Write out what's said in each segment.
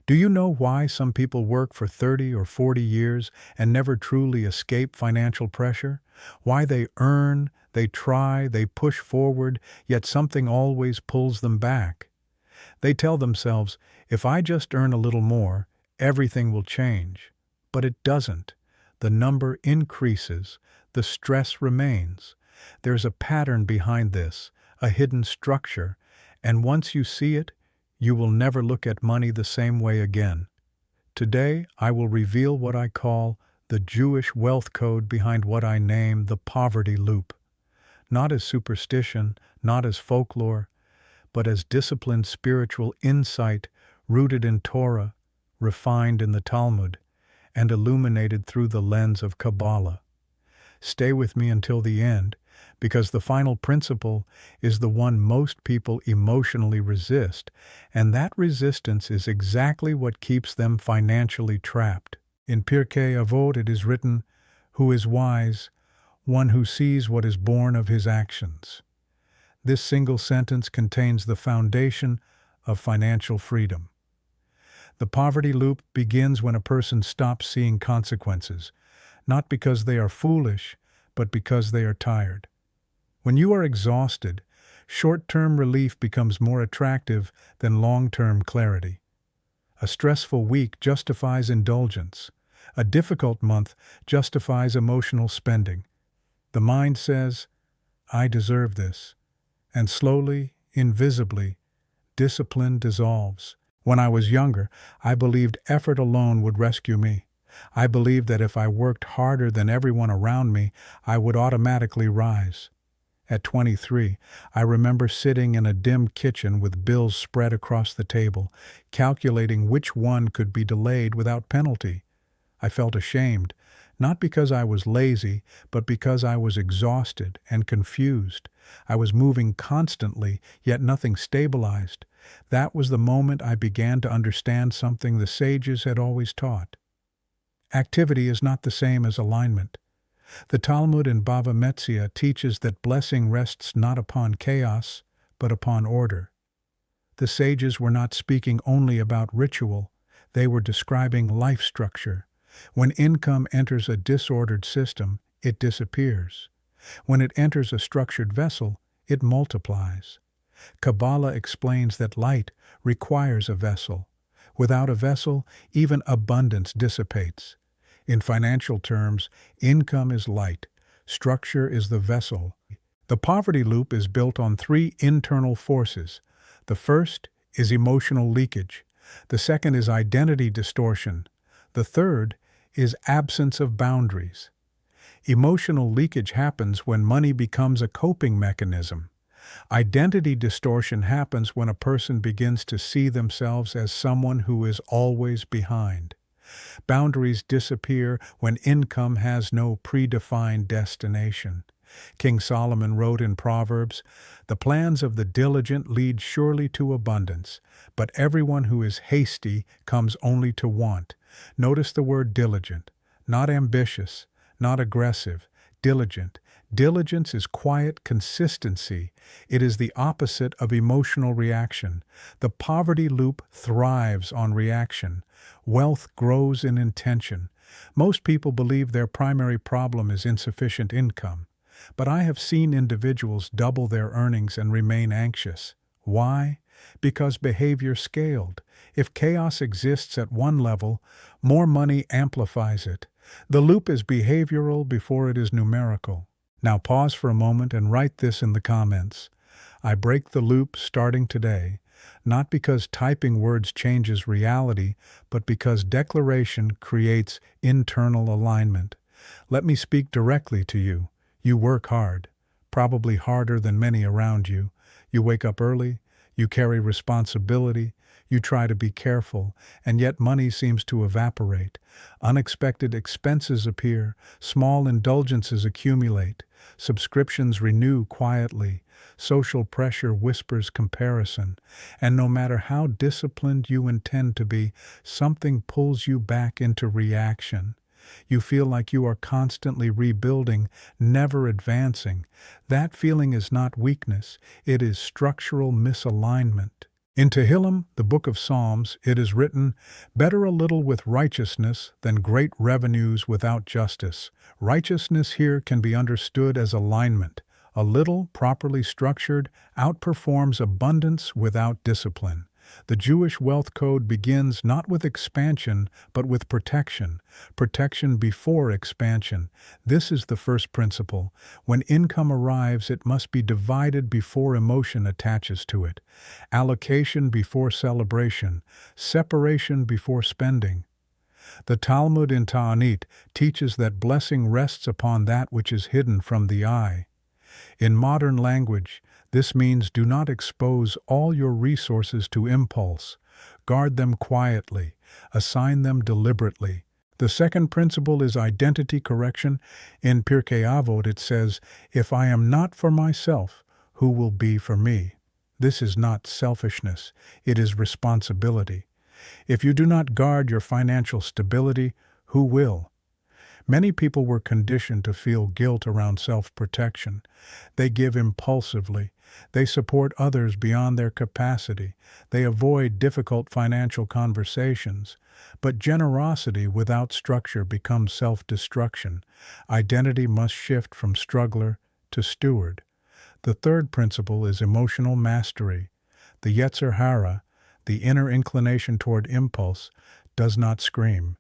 Do you know why some people work for 30 or 40 years and never truly escape financial pressure? Why they earn, they try, they push forward, yet something always pulls them back? They tell themselves, if I just earn a little more, everything will change. But it doesn't. The number increases, the stress remains. There's a pattern behind this, a hidden structure, and once you see it, you will never look at money the same way again. Today, I will reveal what I call the Jewish wealth code behind what I name the poverty loop. Not as superstition, not as folklore, but as disciplined spiritual insight rooted in Torah, refined in the Talmud, and illuminated through the lens of Kabbalah. Stay with me until the end, because the final principle is the one most people emotionally resist, and that resistance is exactly what keeps them financially trapped. In Pirkei Avot it is written, "Who is wise? One who sees what is born of his actions." This single sentence contains the foundation of financial freedom. The poverty loop begins when a person stops seeing consequences, not because they are foolish, but because they are tired. When you are exhausted, short-term relief becomes more attractive than long-term clarity. A stressful week justifies indulgence. A difficult month justifies emotional spending. The mind says, "I deserve this." And slowly, invisibly, discipline dissolves. When I was younger, I believed effort alone would rescue me. I believed that if I worked harder than everyone around me, I would automatically rise. At 23, I remember sitting in a dim kitchen with bills spread across the table, calculating which one could be delayed without penalty. I felt ashamed, not because I was lazy, but because I was exhausted and confused. I was moving constantly, yet nothing stabilized. That was the moment I began to understand something the sages had always taught. Activity is not the same as alignment. The Talmud in Bava Metzia teaches that blessing rests not upon chaos, but upon order. The sages were not speaking only about ritual, they were describing life structure. When income enters a disordered system, it disappears. When it enters a structured vessel, it multiplies. Kabbalah explains that light requires a vessel. Without a vessel, even abundance dissipates. In financial terms, income is light, structure is the vessel. The poverty loop is built on three internal forces. The first is emotional leakage. The second is identity distortion. The third is absence of boundaries. Emotional leakage happens when money becomes a coping mechanism. Identity distortion happens when a person begins to see themselves as someone who is always behind. Boundaries disappear when income has no predefined destination. King Solomon wrote in Proverbs, "The plans of the diligent lead surely to abundance, but everyone who is hasty comes only to want." Notice the word diligent, not ambitious, not aggressive, diligent. Diligence is quiet consistency. It is the opposite of emotional reaction. The poverty loop thrives on reaction. Wealth grows in intention. Most people believe their primary problem is insufficient income. But I have seen individuals double their earnings and remain anxious. Why? Because behavior scaled. If chaos exists at one level, more money amplifies it. The loop is behavioral before it is numerical. Now pause for a moment and write this in the comments. I break the loop starting today, not because typing words changes reality, but because declaration creates internal alignment. Let me speak directly to you. You work hard, probably harder than many around you. You wake up early, you carry responsibility, you try to be careful, and yet money seems to evaporate. Unexpected expenses appear, small indulgences accumulate, subscriptions renew quietly, social pressure whispers comparison, and no matter how disciplined you intend to be, something pulls you back into reaction. You feel like you are constantly rebuilding, never advancing. That feeling is not weakness, it is structural misalignment. In Tehillim, the book of Psalms, it is written, "Better a little with righteousness than great revenues without justice." Righteousness here can be understood as alignment. A little, properly structured, outperforms abundance without discipline. The Jewish wealth code begins not with expansion, but with protection. Protection before expansion. This is the first principle. When income arrives, it must be divided before emotion attaches to it. Allocation before celebration. Separation before spending. The Talmud in Ta'anit teaches that blessing rests upon that which is hidden from the eye. In modern language, this means do not expose all your resources to impulse. Guard them quietly. Assign them deliberately. The second principle is identity correction. In Pirkei Avot it says, "If I am not for myself, who will be for me?" This is not selfishness. It is responsibility. If you do not guard your financial stability, who will? Many people were conditioned to feel guilt around self-protection. They give impulsively. They support others beyond their capacity. They avoid difficult financial conversations. But generosity without structure becomes self-destruction. Identity must shift from struggler to steward. The third principle is emotional mastery. The Yetzer Hara, the inner inclination toward impulse, does not scream.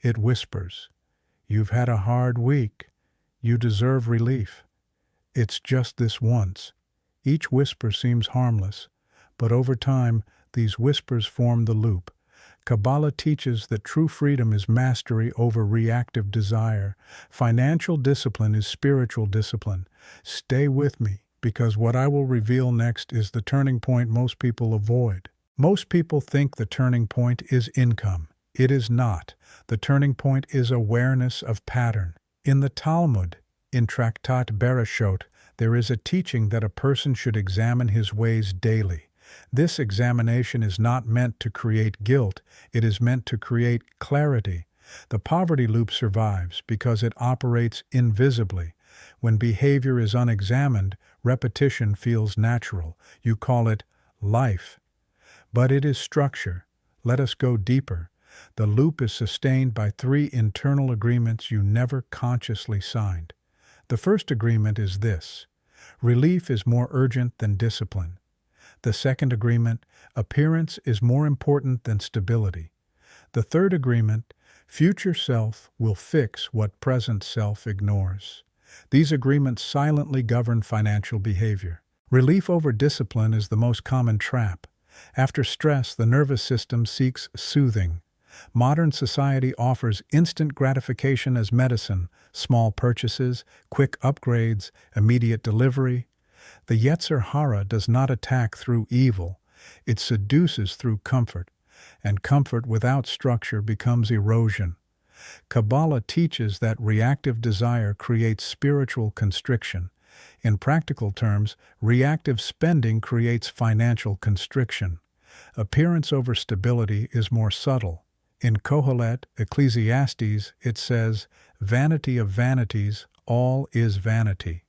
It whispers. "You've had a hard week. You deserve relief. It's just this once." Each whisper seems harmless, but over time, these whispers form the loop. Kabbalah teaches that true freedom is mastery over reactive desire. Financial discipline is spiritual discipline. Stay with me, because what I will reveal next is the turning point most people avoid. Most people think the turning point is income. It is not. The turning point is awareness of pattern. In the Talmud, in Tractat Bereshot, there is a teaching that a person should examine his ways daily. This examination is not meant to create guilt, it is meant to create clarity. The poverty loop survives because it operates invisibly. When behavior is unexamined, repetition feels natural. You call it life. But it is structure. Let us go deeper. The loop is sustained by three internal agreements you never consciously signed. The first agreement is this: relief is more urgent than discipline. The second agreement, appearance is more important than stability. The third agreement, future self will fix what present self ignores. These agreements silently govern financial behavior. Relief over discipline is the most common trap. After stress, the nervous system seeks soothing. Modern society offers instant gratification as medicine, small purchases, quick upgrades, immediate delivery. The Yetzer Hara does not attack through evil, it seduces through comfort, and comfort without structure becomes erosion. Kabbalah teaches that reactive desire creates spiritual constriction. In practical terms, reactive spending creates financial constriction. Appearance over stability is more subtle. In Kohelet, Ecclesiastes, it says, "Vanity of vanities, all is vanity."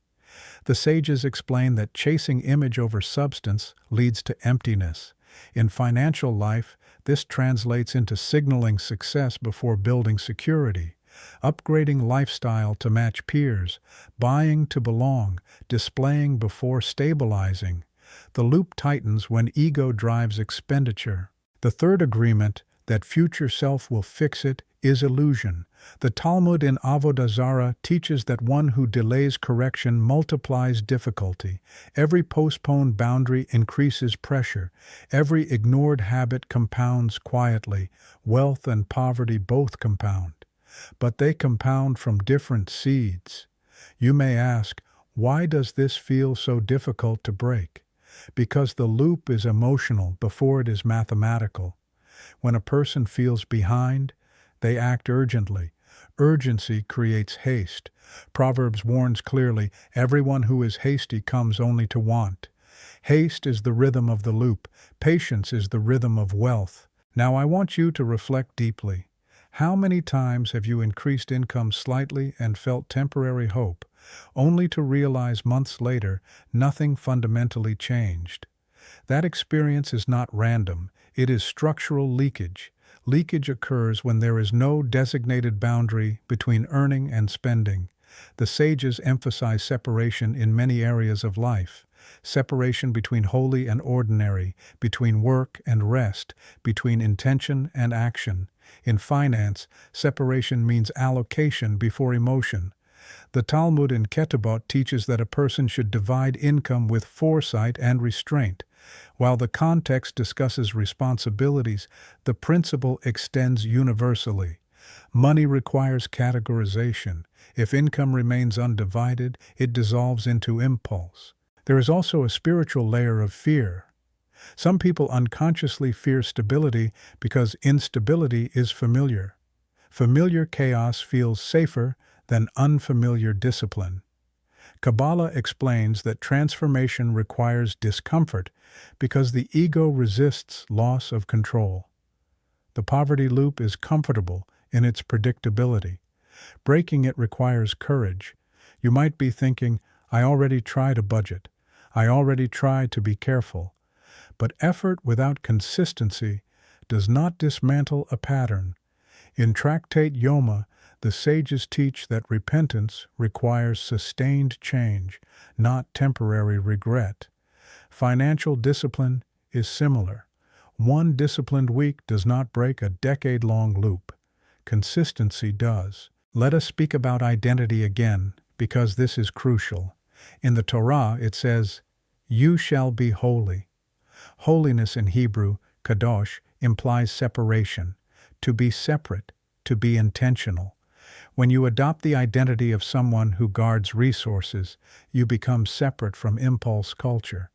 The sages explain that chasing image over substance leads to emptiness. In financial life, this translates into signaling success before building security, upgrading lifestyle to match peers, buying to belong, displaying before stabilizing. The loop tightens when ego drives expenditure. The third agreement, that future self will fix it, is illusion. The Talmud in Avodah Zarah teaches that one who delays correction multiplies difficulty. Every postponed boundary increases pressure. Every ignored habit compounds quietly. Wealth and poverty both compound. But they compound from different seeds. You may ask, why does this feel so difficult to break? Because the loop is emotional before it is mathematical. When a person feels behind, they act urgently. Urgency creates haste. Proverbs warns clearly, everyone who is hasty comes only to want. Haste is the rhythm of the loop. Patience is the rhythm of wealth. Now I want you to reflect deeply. How many times have you increased income slightly and felt temporary hope, only to realize months later nothing fundamentally changed? That experience is not random, it is structural leakage. Leakage occurs when there is no designated boundary between earning and spending. The sages emphasize separation in many areas of life. Separation between holy and ordinary, between work and rest, between intention and action. In finance, separation means allocation before emotion. The Talmud in Ketubot teaches that a person should divide income with foresight and restraint. While the context discusses responsibilities, the principle extends universally. Money requires categorization. If income remains undivided, it dissolves into impulse. There is also a spiritual layer of fear. Some people unconsciously fear stability because instability is familiar. Familiar chaos feels safer than unfamiliar discipline. Kabbalah explains that transformation requires discomfort because the ego resists loss of control. The poverty loop is comfortable in its predictability. Breaking it requires courage. You might be thinking, I already tried a budget. I already tried to be careful. But effort without consistency does not dismantle a pattern. In Tractate Yoma, the sages teach that repentance requires sustained change, not temporary regret. Financial discipline is similar. One disciplined week does not break a decade-long loop. Consistency does. Let us speak about identity again, because this is crucial. In the Torah, it says, "You shall be holy." Holiness in Hebrew, kadosh, implies separation. To be separate, to be intentional. When you adopt the identity of someone who guards resources, you become separate from impulse culture.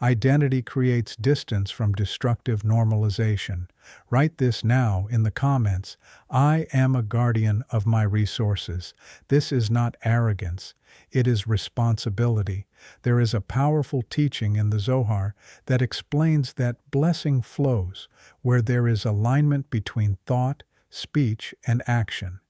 Identity creates distance from destructive normalization. Write this now in the comments. I am a guardian of my resources. This is not arrogance. It is responsibility. There is a powerful teaching in the Zohar that explains that blessing flows where there is alignment between thought, speech, and action.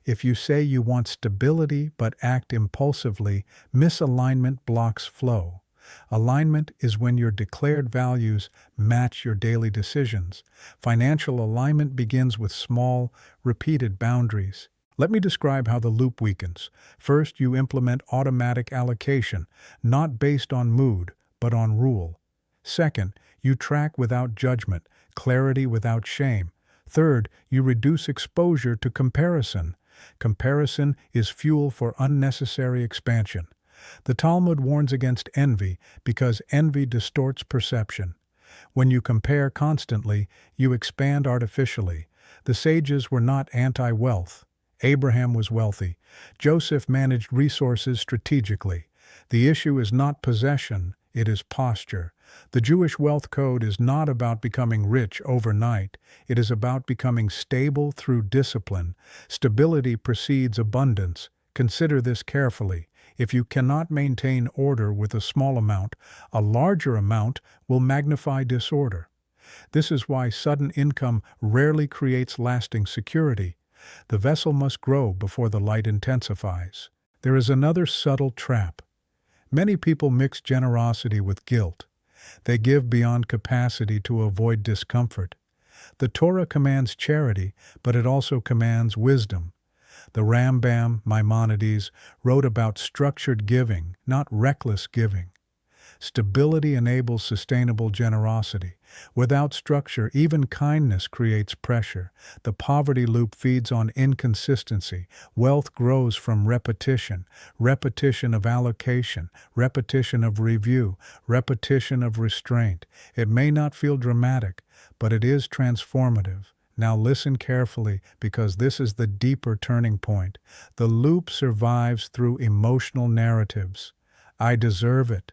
If you say you want stability but act impulsively, misalignment blocks flow. Alignment is when your declared values match your daily decisions. Financial alignment begins with small, repeated boundaries. Let me describe how the loop weakens. First, you implement automatic allocation, not based on mood, but on rule. Second, you track without judgment, clarity without shame. Third, you reduce exposure to comparison. Comparison is fuel for unnecessary expansion. The Talmud warns against envy because envy distorts perception. When you compare constantly, you expand artificially. The sages were not anti-wealth. Abraham was wealthy. Joseph managed resources strategically. The issue is not possession, it is posture. The Jewish wealth code is not about becoming rich overnight. It is about becoming stable through discipline. Stability precedes abundance. Consider this carefully. If you cannot maintain order with a small amount, a larger amount will magnify disorder. This is why sudden income rarely creates lasting security. The vessel must grow before the light intensifies. There is another subtle trap. Many people mix generosity with guilt. They give beyond capacity to avoid discomfort. The Torah commands charity, but it also commands wisdom. The Rambam, Maimonides, wrote about structured giving, not reckless giving. Stability enables sustainable generosity. Without structure, even kindness creates pressure. The poverty loop feeds on inconsistency. Wealth grows from repetition. Repetition of allocation, repetition of review, repetition of restraint. It may not feel dramatic, but it is transformative. Now listen carefully, because this is the deeper turning point. The loop survives through emotional narratives. I deserve it.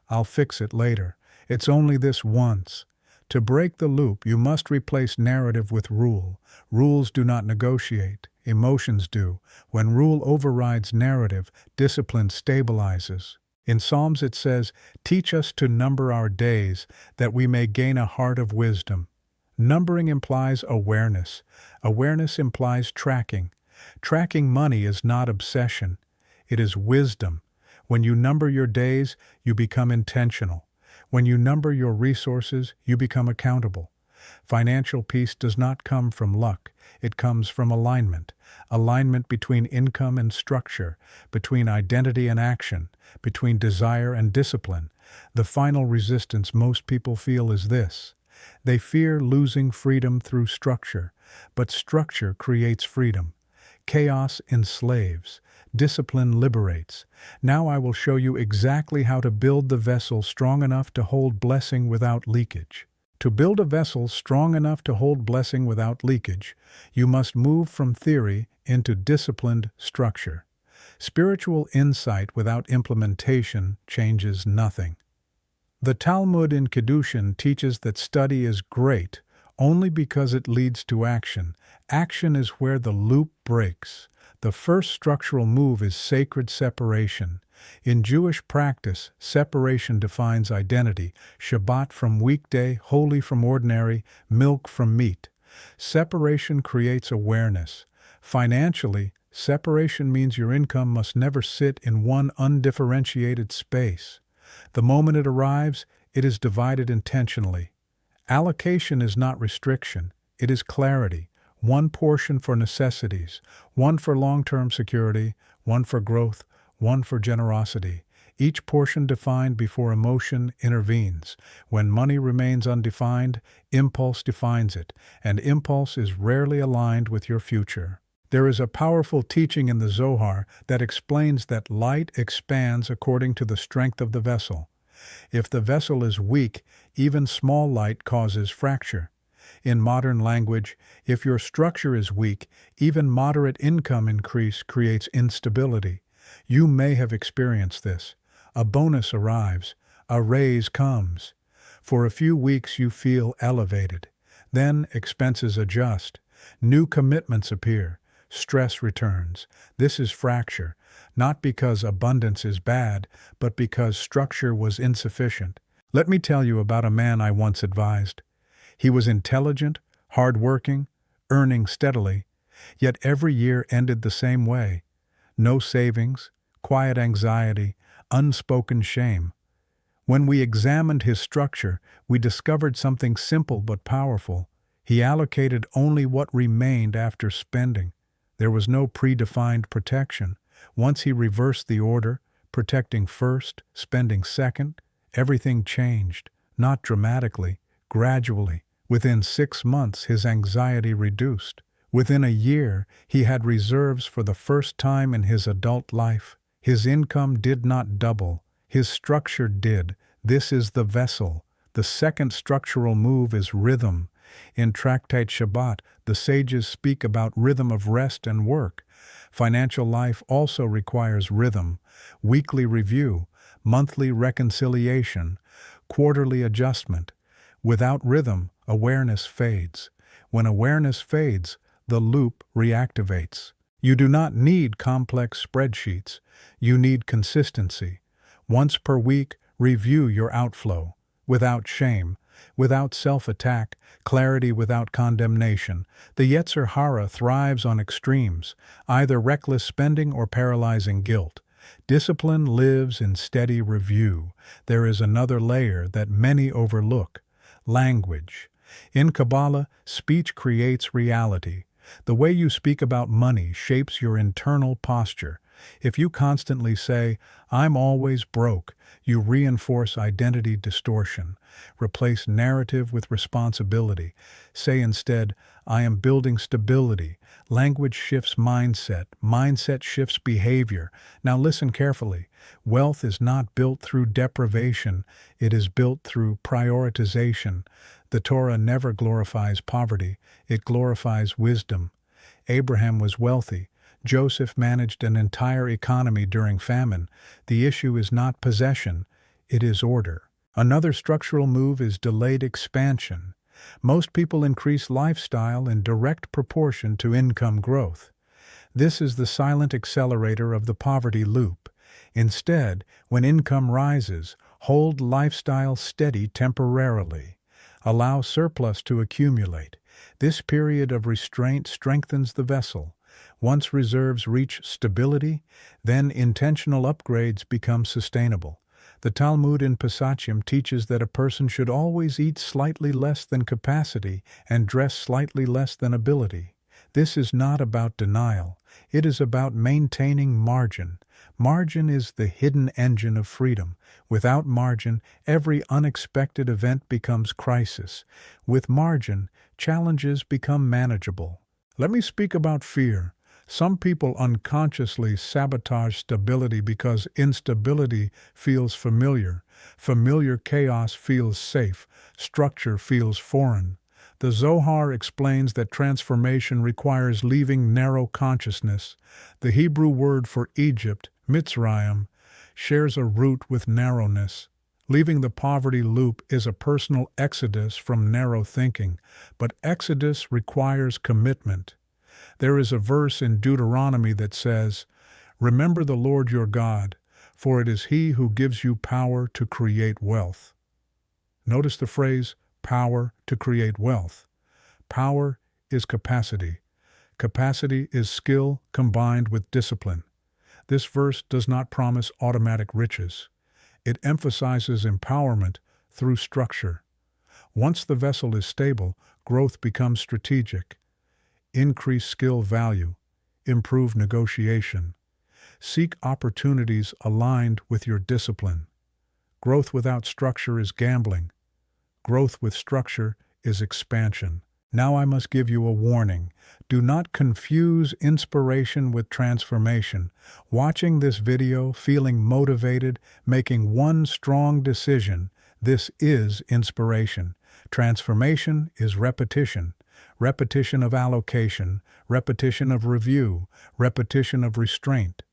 I'll fix it later. It's only this once. To break the loop, you must replace narrative with rule. Rules do not negotiate. Emotions do. When rule overrides narrative, discipline stabilizes. In Psalms it says, "Teach us to number our days, that we may gain a heart of wisdom." Numbering implies awareness. Awareness implies tracking. Tracking money is not obsession. It is wisdom. When you number your days, you become intentional. When you number your resources, you become accountable. Financial peace does not come from luck, it comes from alignment. Alignment between income and structure, between identity and action, between desire and discipline. The final resistance most people feel is this. They fear losing freedom through structure, but structure creates freedom. Chaos enslaves. Discipline liberates. Now I will show you exactly how to build the vessel strong enough to hold blessing without leakage. To build a vessel strong enough to hold blessing without leakage, you must move from theory into disciplined structure. Spiritual insight without implementation changes nothing. The Talmud in Kedushin teaches that study is great only because it leads to action. Action is where the loop breaks. The first structural move is sacred separation. In Jewish practice, separation defines identity, Shabbat from weekday, holy from ordinary, milk from meat. Separation creates awareness. Financially, separation means your income must never sit in one undifferentiated space. The moment it arrives, it is divided intentionally. Allocation is not restriction, it is clarity. One portion for necessities, one for long-term security, one for growth, one for generosity. Each portion defined before emotion intervenes. When money remains undefined, impulse defines it, and impulse is rarely aligned with your future. There is a powerful teaching in the Zohar that explains that light expands according to the strength of the vessel. If the vessel is weak, even small light causes fracture. In modern language, if your structure is weak, even moderate income increase creates instability. You may have experienced this. A bonus arrives, a raise comes. For a few weeks you feel elevated. Then expenses adjust. New commitments appear. Stress returns. This is fracture, not because abundance is bad, but because structure was insufficient. Let me tell you about a man I once advised. He was intelligent, hard-working, earning steadily, yet every year ended the same way. No savings, quiet anxiety, unspoken shame. When we examined his structure, we discovered something simple but powerful. He allocated only what remained after spending. There was no predefined protection. Once he reversed the order, protecting first, spending second, everything changed, not dramatically, gradually. Within 6 months, his anxiety reduced. Within a year, he had reserves for the first time in his adult life. His income did not double. His structure did. This is the vessel. The second structural move is rhythm. In Tractate Shabbat, the sages speak about rhythm of rest and work. Financial life also requires rhythm, weekly review, monthly reconciliation, quarterly adjustment. Without rhythm, awareness fades. When awareness fades, the loop reactivates. You do not need complex spreadsheets. You need consistency. Once per week, review your outflow. Without shame, without self-attack, clarity without condemnation. The Yetzer Hara thrives on extremes, either reckless spending or paralyzing guilt. Discipline lives in steady review. There is another layer that many overlook: language. In Kabbalah, speech creates reality. The way you speak about money shapes your internal posture. If you constantly say, "I'm always broke," you reinforce identity distortion. Replace narrative with responsibility. Say instead, "I am building stability." Language shifts mindset. Mindset shifts behavior. Now listen carefully. Wealth is not built through deprivation. It is built through prioritization. The Torah never glorifies poverty. It glorifies wisdom. Abraham was wealthy. Joseph managed an entire economy during famine. The issue is not possession, it is order. Another structural move is delayed expansion. Most people increase lifestyle in direct proportion to income growth. This is the silent accelerator of the poverty loop. Instead, when income rises, hold lifestyle steady temporarily. Allow surplus to accumulate. This period of restraint strengthens the vessel. Once reserves reach stability, then intentional upgrades become sustainable. The Talmud in Pesachim teaches that a person should always eat slightly less than capacity and dress slightly less than ability. This is not about denial. It is about maintaining margin. Margin is the hidden engine of freedom. Without margin, every unexpected event becomes crisis. With margin, challenges become manageable. Let me speak about fear. Some people unconsciously sabotage stability because instability feels familiar. Familiar chaos feels safe. Structure feels foreign. The Zohar explains that transformation requires leaving narrow consciousness. The Hebrew word for Egypt, Mitzrayim, shares a root with narrowness. Leaving the poverty loop is a personal exodus from narrow thinking, but exodus requires commitment. There is a verse in Deuteronomy that says, "Remember the Lord your God, for it is He who gives you power to create wealth." Notice the phrase, power to create wealth. Power is capacity. Capacity is skill combined with discipline. This verse does not promise automatic riches. It emphasizes empowerment through structure. Once the vessel is stable, growth becomes strategic. Increase skill value. Improve negotiation. Seek opportunities aligned with your discipline. Growth without structure is gambling. Growth with structure is expansion. Now I must give you a warning. Do not confuse inspiration with transformation. Watching this video, feeling motivated, making one strong decision, this is inspiration. Transformation is repetition. Repetition of allocation, repetition of review, repetition of restraint.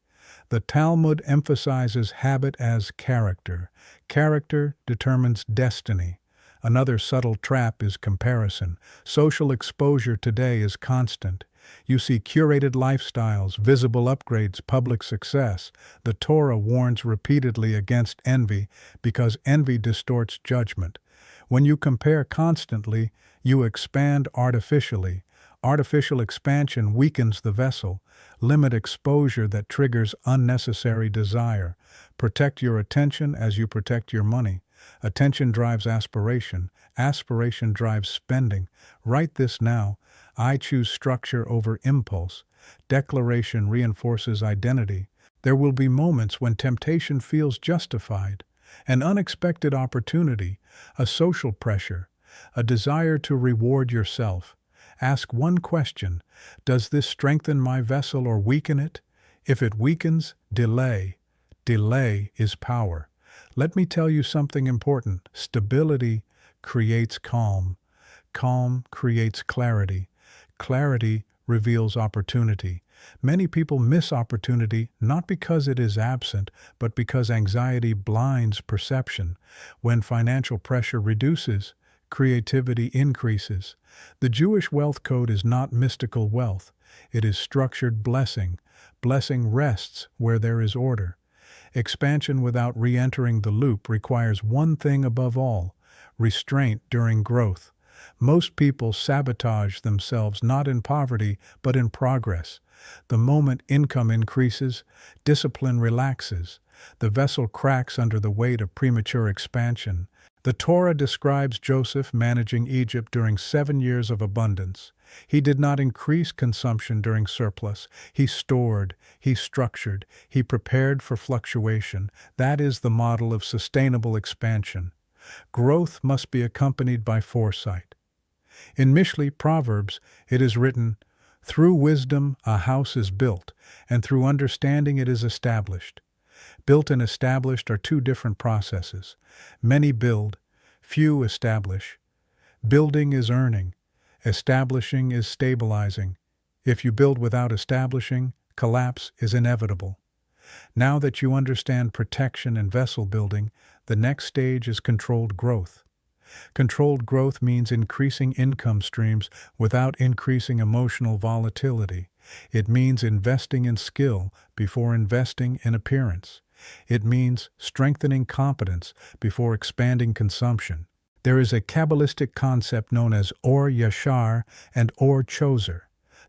The Talmud emphasizes habit as character. Character determines destiny. Another subtle trap is comparison. Social exposure today is constant. You see curated lifestyles, visible upgrades, public success. The Torah warns repeatedly against envy because envy distorts judgment. When you compare constantly, you expand artificially. Artificial expansion weakens the vessel. Limit exposure that triggers unnecessary desire. Protect your attention as you protect your money. Attention drives aspiration. Aspiration drives spending. Write this now. I choose structure over impulse. Declaration reinforces identity. There will be moments when temptation feels justified. An unexpected opportunity, a social pressure, a desire to reward yourself. Ask one question: does this strengthen my vessel or weaken it? If it weakens, delay. Delay is power. Let me tell you something important. Stability creates calm. Calm creates clarity. Clarity reveals opportunity. Many people miss opportunity not because it is absent, but because anxiety blinds perception. When financial pressure reduces, creativity increases. The Jewish wealth code is not mystical wealth. It is structured blessing. Blessing rests where there is order. Expansion without re-entering the loop requires one thing above all: restraint during growth. Most people sabotage themselves not in poverty, but in progress. The moment income increases, discipline relaxes. The vessel cracks under the weight of premature expansion. The Torah describes Joseph managing Egypt during 7 years of abundance. He did not increase consumption during surplus. He stored, he structured, he prepared for fluctuation. That is the model of sustainable expansion. Growth must be accompanied by foresight. In Mishli, Proverbs, it is written, "Through wisdom a house is built, and through understanding it is established." Built and established are two different processes. Many build, few establish. Building is earning. Establishing is stabilizing. If you build without establishing, collapse is inevitable. Now that you understand protection and vessel building, the next stage is controlled growth. Controlled growth means increasing income streams without increasing emotional volatility. It means investing in skill before investing in appearance. It means strengthening competence before expanding consumption. There is a Kabbalistic concept known as Or Yashar and Or Choser,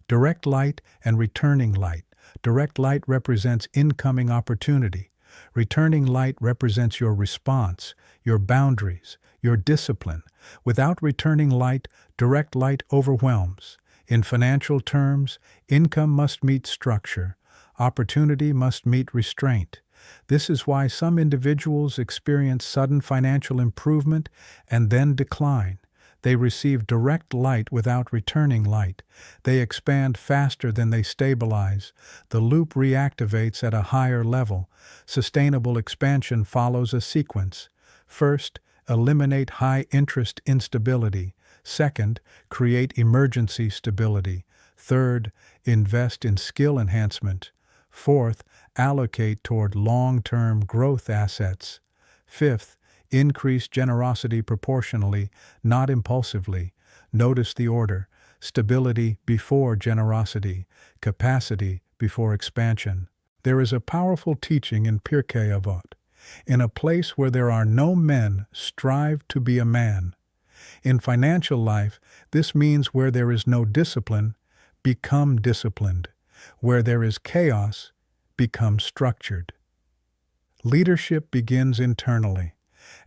direct light and returning light. Direct light represents incoming opportunity. Returning light represents your response, your boundaries, your discipline. Without returning light, direct light overwhelms. In financial terms, income must meet structure. Opportunity must meet restraint. This is why some individuals experience sudden financial improvement and then decline. They receive direct light without returning light. They expand faster than they stabilize. The loop reactivates at a higher level. Sustainable expansion follows a sequence. First, eliminate high-interest instability. Second, create emergency stability. Third, invest in skill enhancement. Fourth, allocate toward long-term growth assets. Fifth, increase generosity proportionally, not impulsively. Notice the order: stability before generosity, capacity before expansion. There is a powerful teaching in Pirkei Avot. In a place where there are no men, strive to be a man. In financial life, this means where there is no discipline, become disciplined. Where there is chaos, become structured. Leadership begins internally.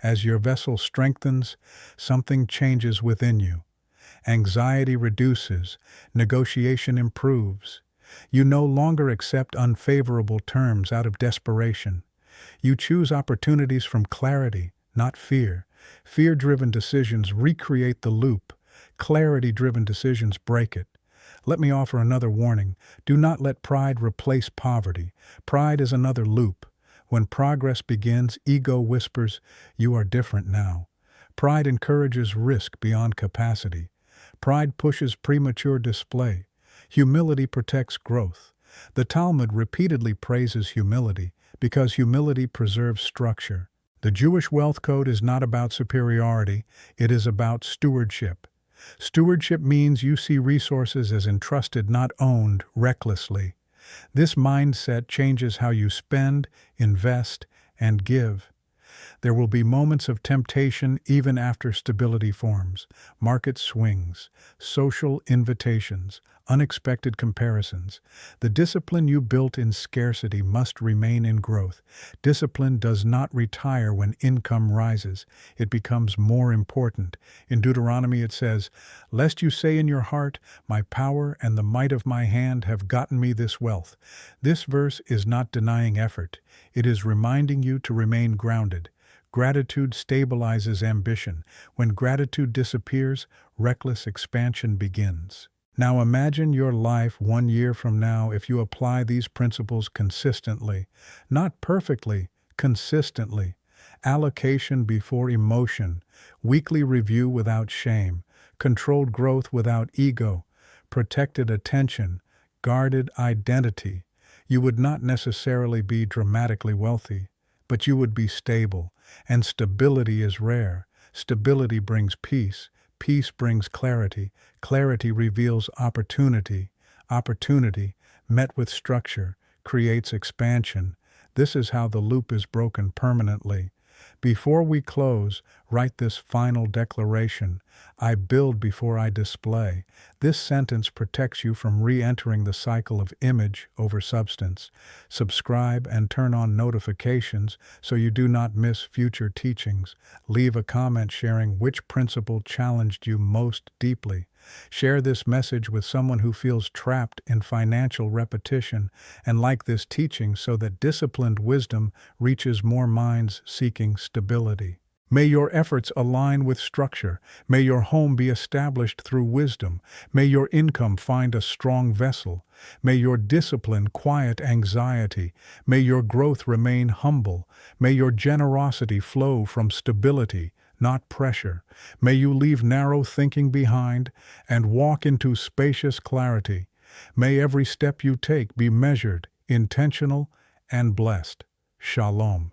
As your vessel strengthens, something changes within you. Anxiety reduces, negotiation improves. You no longer accept unfavorable terms out of desperation. You choose opportunities from clarity, not fear. Fear-driven decisions recreate the loop. Clarity-driven decisions break it. Let me offer another warning. Do not let pride replace poverty. Pride is another loop. When progress begins, ego whispers, "You are different now." Pride encourages risk beyond capacity. Pride pushes premature display. Humility protects growth. The Talmud repeatedly praises humility because humility preserves structure. The Jewish wealth code is not about superiority, it is about stewardship. Stewardship means you see resources as entrusted, not owned recklessly. This mindset changes how you spend, invest, and give. There will be moments of temptation even after stability forms, market swings, social invitations, unexpected comparisons. The discipline you built in scarcity must remain in growth. Discipline does not retire when income rises. It becomes more important. In Deuteronomy it says, "Lest you say in your heart, 'My power and the might of my hand have gotten me this wealth.'" This verse is not denying effort. It is reminding you to remain grounded. Gratitude stabilizes ambition. When gratitude disappears, reckless expansion begins. Now imagine your life 1 year from now if you apply these principles consistently. Not perfectly, consistently. Allocation before emotion. Weekly review without shame. Controlled growth without ego. Protected attention. Guarded identity. You would not necessarily be dramatically wealthy, but you would be stable. And stability is rare. Stability brings peace. Peace brings clarity. Clarity reveals opportunity. Opportunity, met with structure, creates expansion. This is how the loop is broken permanently. Before we close, write this final declaration: I build before I display. This sentence protects you from re-entering the cycle of image over substance. Subscribe and turn on notifications so you do not miss future teachings. Leave a comment sharing which principle challenged you most deeply. Share this message with someone who feels trapped in financial repetition, and like this teaching so that disciplined wisdom reaches more minds seeking stability. May your efforts align with structure. May your home be established through wisdom. May your income find a strong vessel. May your discipline quiet anxiety. May your growth remain humble. May your generosity flow from stability, not pressure. May you leave narrow thinking behind and walk into spacious clarity. May every step you take be measured, intentional, and blessed. Shalom.